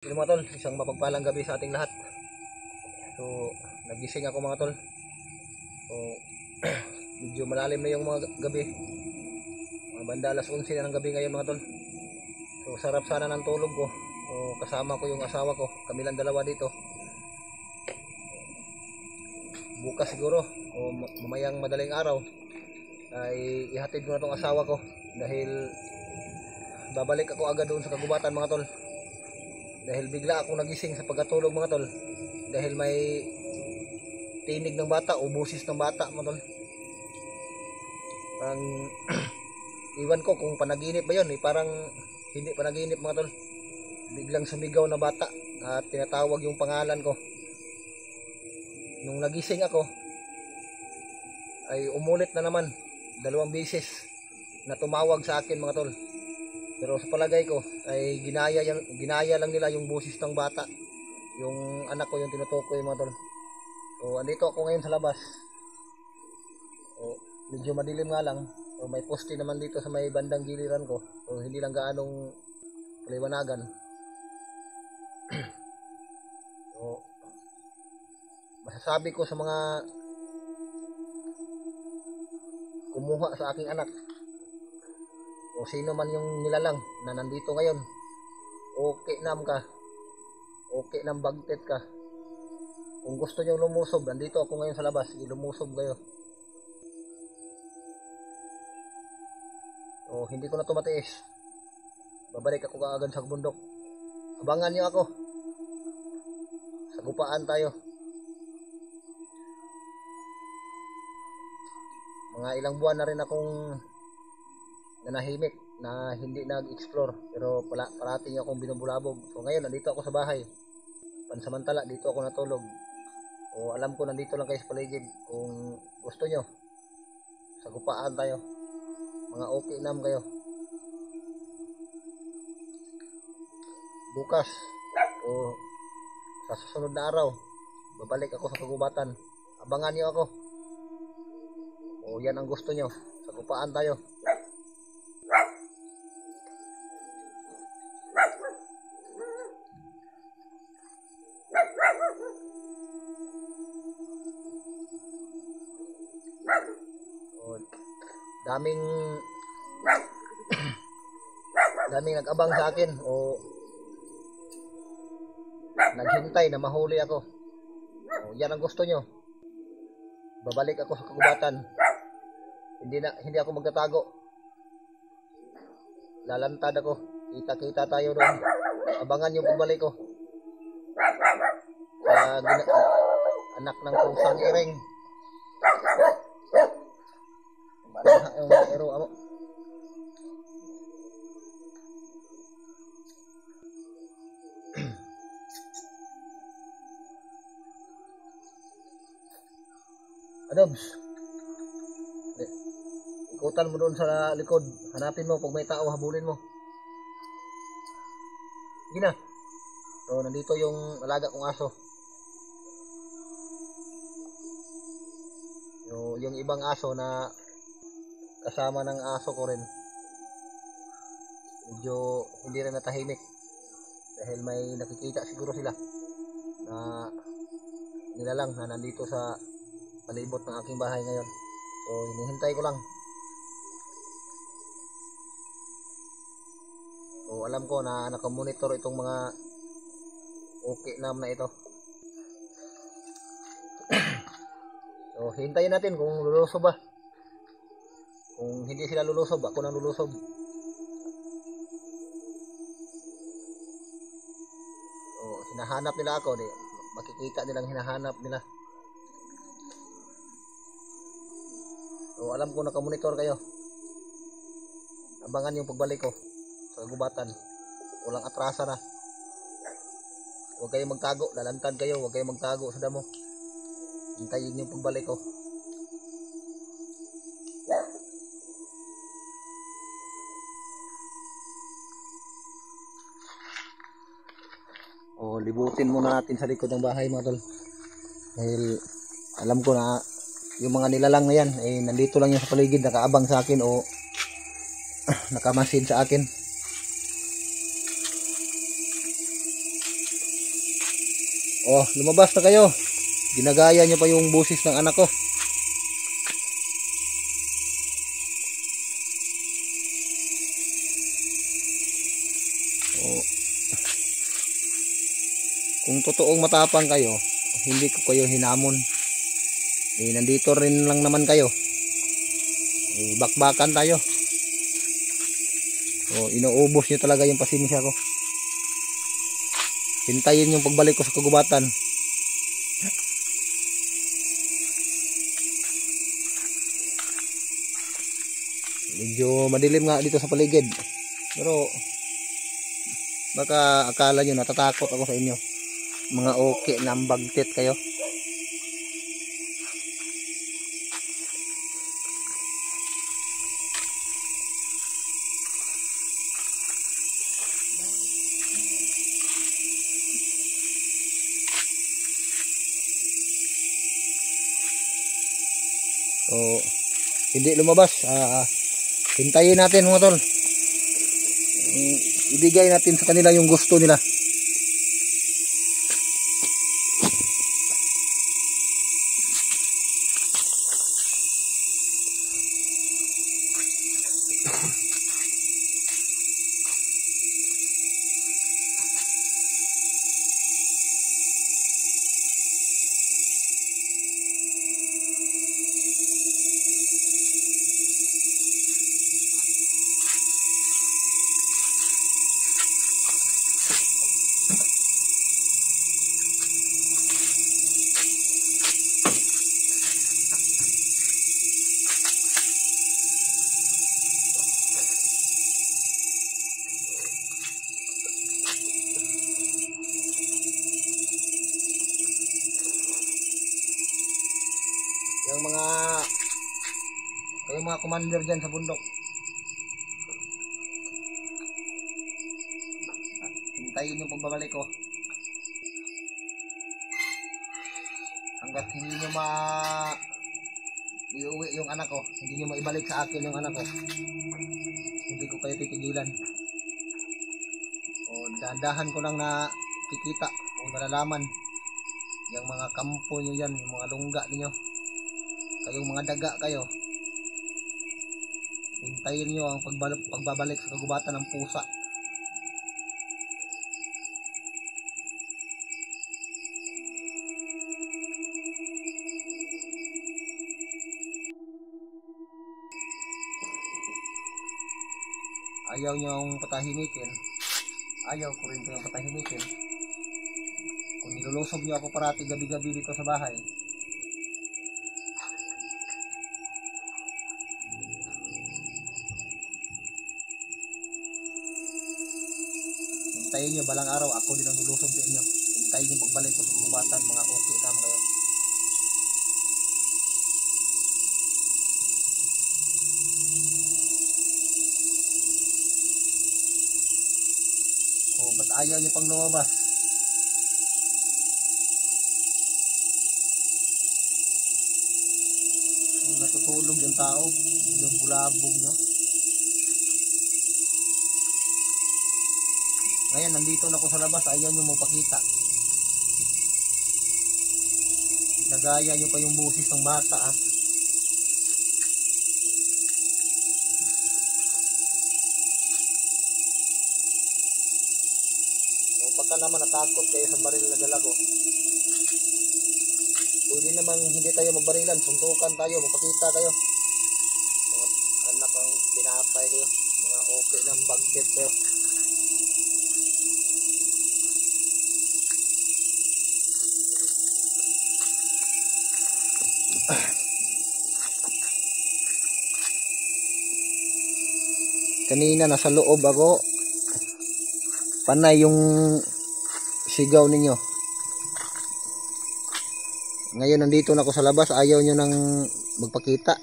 Hello mga tol, isang mapagpalang gabi sa ating lahat. So, nagising ako mga tol. So, medyo malalim na yung mga gabi. Mga banda alas 11 na ng gabi ngayon mga tol. So, sarap sana ng tulog ko. So, kasama ko yung asawa ko. Kami lang dalawa dito. Bukas siguro, o mamayang madaling araw, ay ihatid ko na tong asawa ko. Dahil babalik ako agad doon sa kagubatan mga tol. Dahil bigla akong nagising sa pagkatulog mga tol. Dahil may tinig ng bata o busis ng bata mga tol. Parang iwan ko kung panaginip ba yun. Parang hindi panaginip mga tol. Biglang sumigaw na bata at tinatawag yung pangalan ko. Nung nagising ako ay umulit na naman 2 beses na tumawag sa akin mga tol. Pero sa palagay ko ay ginaya lang nila yung busis ng bata. Yung anak ko yung tinutukoy mga tol. So andito ako ngayon sa labas. So, medyo madilim nga lang. So, may poste naman dito sa may bandang giliran ko. So hindi lang gaanong liwanagan. So masasabi ko sa mga kumuha sa aking anak o sino man yung nilalang na nandito ngayon, okay nam ka, okay nam bagtet ka. Kung gusto nyo lumusob, nandito ako ngayon sa labas, lumusob kayo. O hindi ko na ito matiis, babalik ako kaagad sa bundok. Abangan nyo ako, sagupaan tayo. Mga ilang buwan na rin akong nanahimik na hindi nag-explore, pero parating akong binubulabog. So ngayon nandito ako sa bahay, pansamantala dito ako natulog. O alam ko nandito lang kayo sa paligid. Kung gusto nyo, sagupaan tayo, mga okay nam kayo. Bukas o sa susunod na araw babalik ako sa kagubatan. Abangan nyo ako. O yan ang gusto nyo, sagupaan tayo. daming nag-abang sa akin o naghintay na mahuli ako. O yan ang gusto nyo, babalik ako sa kagubatan. Hindi ako magtatago, lalantad ako, kita tayo doon. Abangan yung pagbalik ko sa anak ng pusang iring. Adobs, ikutan mo doon sa likod, hanapin mo, pag may tao habulin mo. Sige na. So nandito yung alaga kong aso. Yung ibang aso na kasama ng aso ko rin, medyo hindi rin natahimik dahil may nakikita siguro sila na nilalang na nandito sa palibot ng aking bahay ngayon. So hinihintay ko lang. So alam ko na nakamonitor itong mga okay nam na ito. So hintayin natin kung lulusob ba. Kung hindi sila lulusob, ako nang lulusob. So hinahanap nila ako, makikita nilang hinahanap nila. So alam ko nakamonitor kayo. Abangan yung pagbalik ko sa gubatan. Walang atrasa na. Huwag kayong magtago, lalantad kayo, huwag kayong magtago sa damo. Hintayin yung pagbalik ko. O libutin muna natin sa likod ng bahay mga tol. Dahil alam ko na yung mga nilalang na yan eh nandito lang yan sa paligid, nakaabang sa akin o nakamasid sa akin. Oh, lumabas na kayo. Ginagaya niyo pa yung boses ng anak ko. Oh. Kung totoong matapang kayo, hindi ko kayo hinamon. Eh, nandito rin lang naman kayo. Eh, bakbakan tayo. Oh, inuubos niyo talaga yung pasensya ko. Hintayin yung pagbalik ko sa kagubatan. Medyo madilim nga dito sa paligid. Pero baka akala nyo natatakot ako sa inyo. Mga okay na bagtit kayo. So, hindi lumabas. Hintayin natin mga tol. Ibigay natin sa kanila yung gusto nila. Yung mga commander dyan sa bundok, hintayin yung pagbabalik ko. Hanggat hindi nyo iuwi yung anak ko, hindi nyo maibalik sa akin yung anak ko, hindi ko kayo titigilan. O dahan ko lang na kikita o nalalaman yung mga kampo nyo yan, yung mga lungga ninyo, kayong mga daga kayo. Hintayin nyo ang pagbabalik sa kagubatan ng pusa. Ayaw nyo ang patahimikin, ayaw ko rin kayong patahimikin. Kung nilulusob nyo ako parati gabi-gabi dito sa bahay, hintayin nyo balang araw ako din ang lulusob sa inyo. Hintayin nyo pagbalik ko sa kagubatan, mga okay lang kayo. O ba't ayaw nyo pang lumabas? Kung natutulog yung tao, binubulabog nyo. Ngayon, nandito na ako sa labas, ayaw nyo mapakita. Nagaya nyo pa yung busis ng bata, ah. O baka naman natakot kayo sa baril na dala ko. Pwede namang hindi tayo magbarilan, suntukan tayo, mapakita kayo. Mga anak ang pinapay kayo, mga okay ng bagkit kayo. Kanina nasa loob ako, panay yung sigaw ninyo. Ngayon nandito na ako sa labas, ayaw nyo nang magpakita.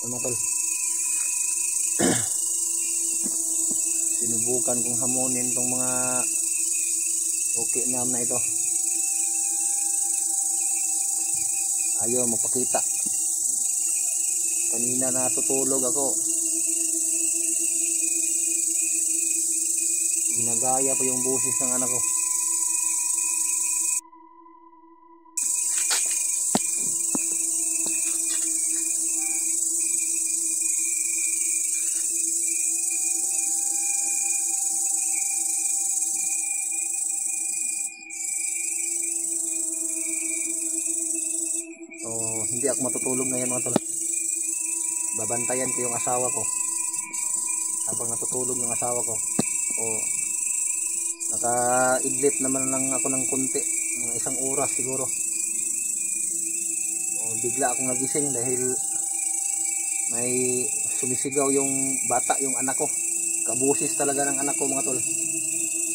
Ano tol? subukan kong hamunin tong mga okay na ito. Ayaw magpakita. Kanina natutulog ako, ginagaya pa yung busis ng anak ko. So, hindi ako matutulog ngayon mga tol. Babantayan ko yung asawa ko habang natutulog yung asawa ko. O, naka-idlip naman lang ako ng konti, mga 1 oras siguro. O, bigla akong nagising dahil may sumisigaw yung bata, yung anak ko. Kabusis talaga ng anak ko mga tol.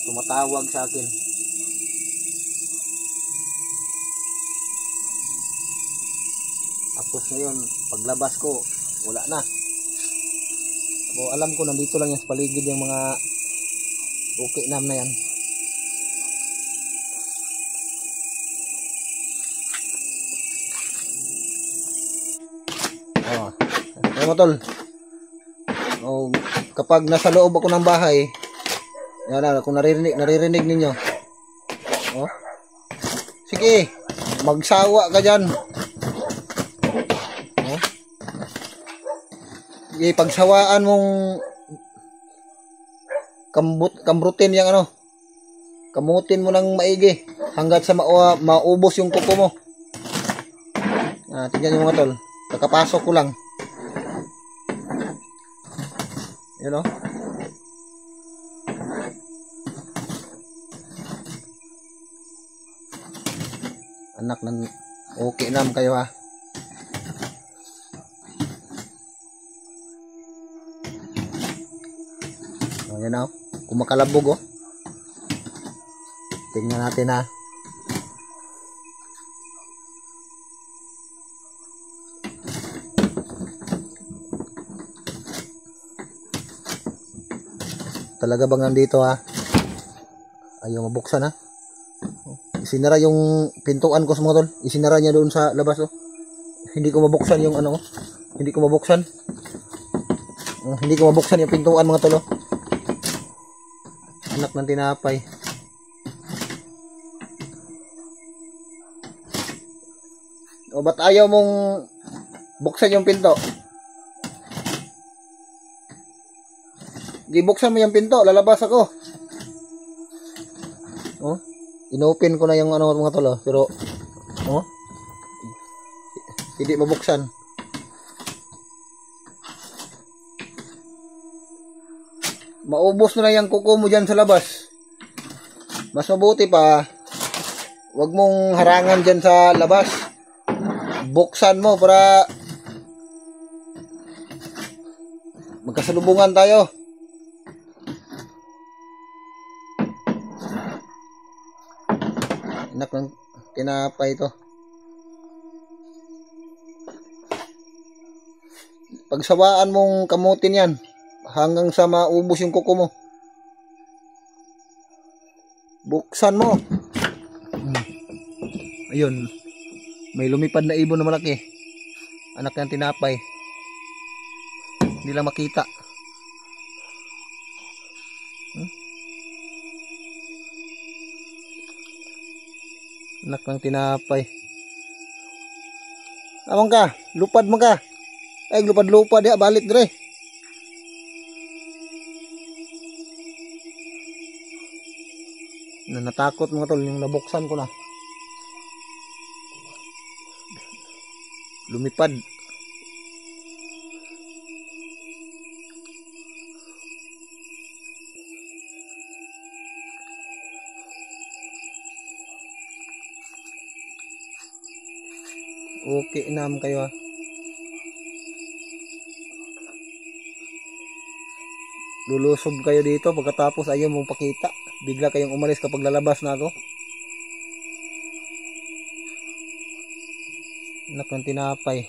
Tumatawag sa akin. Tapos ngayon, paglabas ko, wala na. So, alam ko nandito lang yan sa paligid yung mga okay na yan. Oh, ayun mo tol. Oh, kapag nasa loob ako ng bahay, yan na, kung naririnig ninyo. Oh. Sige, magsawa ka dyan. Pagsawaan mong kamrutin yung ano, kamutin mo ng maigi hanggat sa maubos yung kuko mo. Tingnan nyo mga tol, kakapasok ko lang. Yun o. Anak ng okay nam kayo ha. Yan o, kumakalabog o. Tingnan natin ha. Talaga bang nandito ha? Ayaw mabuksan ha. Isinara yung pintuan ko sa mga tol. Isinara niya doon sa labas o. Hindi ko mabuksan yung ano o. Hindi ko mabuksan. Hindi ko mabuksan yung pintuan mga tol o. Anak ng tinapay. O ba't ayaw mong buksan yung pinto? Di buksan mo yung pinto, lalabas ako. Oh, inopen ko na yung ano mga tolo, pero oh, hindi mabuksan. Maubos na lang yung kuko mo dyan sa labas. Mas mabuti pa, wag mong harangan dyan sa labas. Buksan mo para magkasalubungan tayo. Anak ng tinapay ito. Pagsawaan mong kamutin yan hanggang sa maubos yung kuko mo. Buksan mo. Ayun, may lumipad na ibon na malaki. Anak ng tinapay. Hindi lang makita. Anak ng tinapay. Amang ka, lupad mo ka. Ay, lupad-lupad ya, balik dire. Natakot mga tol, yung nabuksan ko na. Lumipad. Okay nam kayo ha. Lulusob kayo dito pagkatapos ayaw mong pakita. Bigla kayong umalis kapag lalabas na ako. Anak ng tinapay.